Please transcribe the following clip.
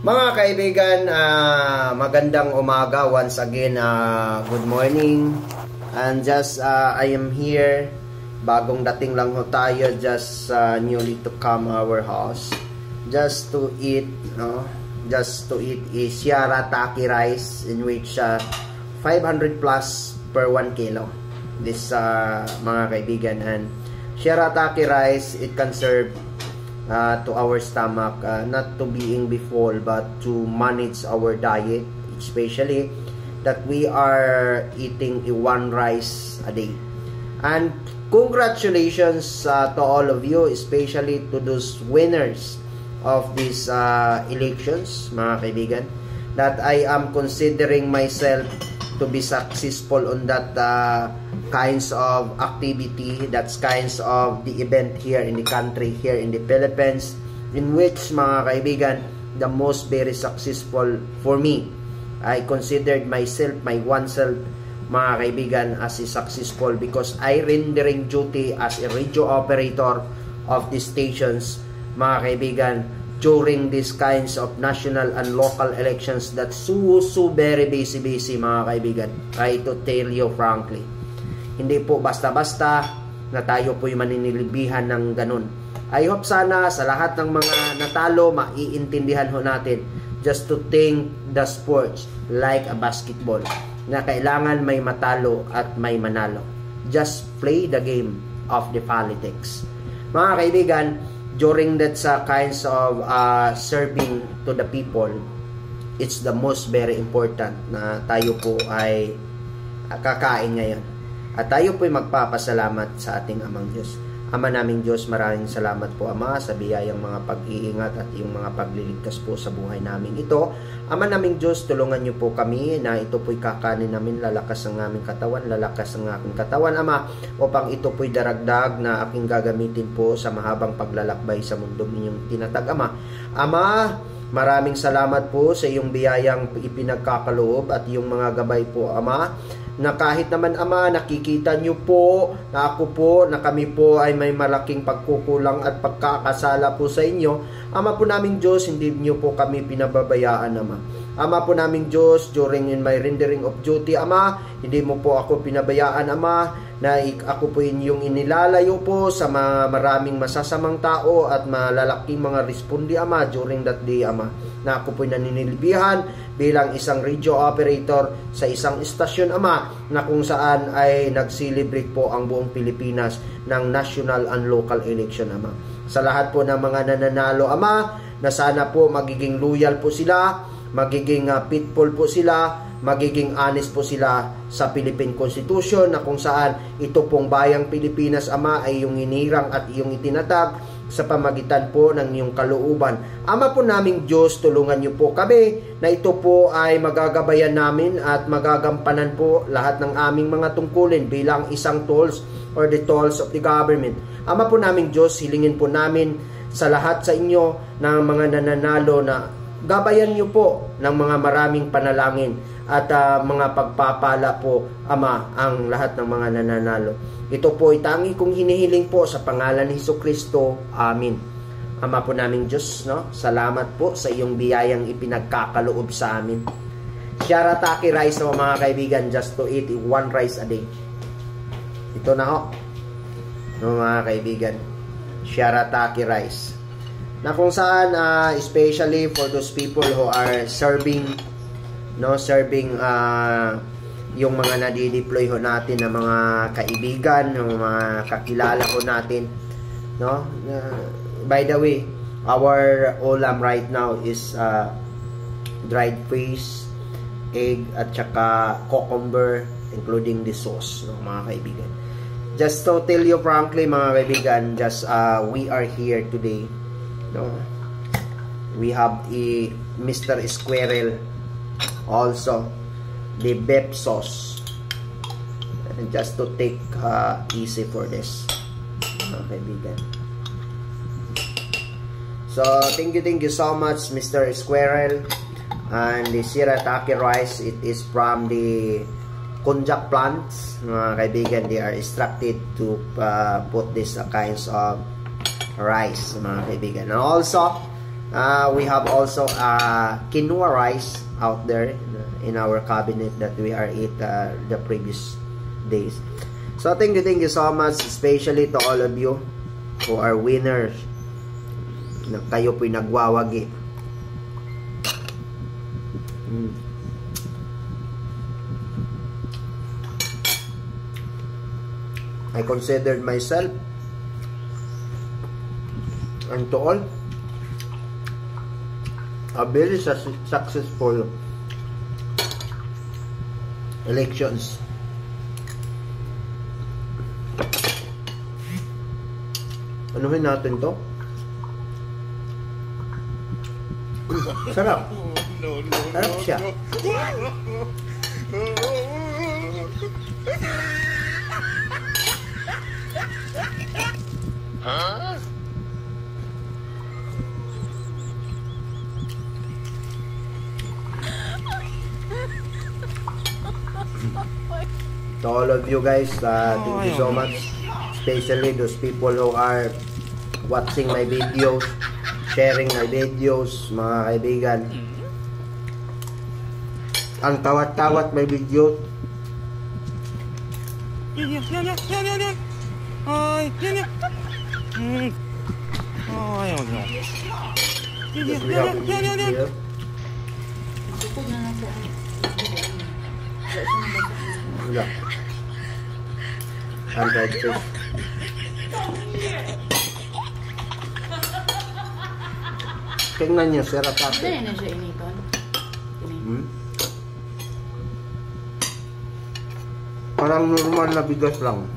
Mga kaibigan, magandang umaga once again. Good morning. And just I am here. Bagong dating lang ho tayo, just newly to come our house just to eat, no? Just to eat is shirataki rice, in which 500 plus per 1 kilo. This mga kaibigan, and shirataki rice, it can serve to our stomach, not to being full, but to manage our diet, especially that we are eating one rice a day. And congratulations to all of you, especially to those winners of these elections, mga kaibigan, that I am considering myself to be successful on that kinds of activity, that's kinds of the event here in the country, here in the Philippines, in which, mga kaibigan, the most very successful for me. I considered myself, my oneself, mga kaibigan, as a successful because I rendering duty as a radio operator of the stations, mga kaibigan, during these kinds of national and local elections that so very busy, mga kaibigan. I to tell you frankly, hindi po basta-basta na tayo po'y maninilibihan ng ganun. I hope sana sa lahat ng mga natalo, maiintindihan ho natin just to think the sports like a basketball, na kailangan may matalo at may manalo. Just play the game of the politics. Mga kaibigan, during that kinds of serving to the people, it's the most very important na tayo po ay kakain ngayon. At tayo po'y magpapasalamat sa ating Amang Diyos. Ama naming Diyos, maraming salamat po, Ama, sa biyayang mga pag-iingat at yung mga pagliligtas po sa buhay namin ito. Ama naming Diyos, tulungan niyo po kami na ito po'y kakanin namin, lalakas ang aming katawan, lalakas ang aking katawan, Ama, upang ito po'y daragdag na aking gagamitin po sa mahabang paglalakbay sa mundong inyong tinatag, Ama. Ama, maraming salamat po sa iyong biyayang ipinagkakaloob at yung mga gabay po, Ama, na kahit naman, Ama, nakikita nyo po na ako po, na kami po ay may malaking pagkukulang at pagkakasala po sa inyo. Ama po naming Diyos, hindi nyo po kami pinababayaan, Ama. Ama po naming Diyos, during in my rendering of duty, Ama, hindi mo po ako pinabayaan, Ama, na ako po inyong inilalayo po sa maraming masasamang tao at malalaking mga respondi, Ama, during that day, Ama, na ako po naninilbihan bilang isang radio operator sa isang istasyon, Ama, na kung saan ay nag-celebrate po ang buong Pilipinas ng national and local election, Ama. Sa lahat po ng mga nananalo, Ama, na sana po magiging loyal po sila, magiging faithful po sila, magiging honest po sila sa Philippine Constitution, na kung saan ito pong bayang Pilipinas, Ama, ay yung inirang at yung itinatag sa pamagitan po ng iyong kalooban. Ama po naming Diyos, tulungan niyo po kami na ito po ay magagabayan namin at magagampanan po lahat ng aming mga tungkulin bilang isang tools or the tools of the government. Ama po naming Diyos, hilingin po namin sa lahat sa inyo ng mga nananalo na gabayan niyo po ng mga maraming panalangin at mga pagpapala po, Ama, ang lahat ng mga nananalo. Ito po ay tangi kong hinihiling po sa pangalan ni Jesucristo. Amen. Ama po naming Diyos, no? Salamat po sa iyong biyayang ipinagkakaloob sa amin. Shirataki rice, no, mga kaibigan, just to eat one rice a day. Ito na ho, no, mga kaibigan, shirataki rice, na kung saan especially for those people who are serving, no, serving yung mga nadi-deploy ho natin na mga kaibigan, yung mga kakilala ho natin, no. By the way, our ulam right now is dried fish, egg, at saka cucumber, including the sauce, no, mga kaibigan. Just to tell you frankly, mga kaibigan, just we are here today, no. We have a Mr. Squirrel, also the beef sauce, and just to take easy for this, mga kaibigan. So thank you so much, Mr. Squirrel. And the shirataki rice, it is from the konjac plants, mga kaibigan. They are instructed to put this kinds of rice, mga kaibigan. And also We have also quinoa rice out there in our cabinet that we are eat the previous days. So thank you so much, especially to all of you who are winners. Kayo po'y nagwawagi. I considered myself, and to all, a very successful elections. Anuhin natin to? Sarap. Sarap siya. Huh? To all of you guys, thank you so much, especially those people who are watching my videos, sharing my videos, mga kaibigan. Ang tawat-tawat may video. Yes, we have here. Wala. 100 fish. Tingnan niyo, sarap ate. Hindi na siya initon. Parang normal na bigas lang.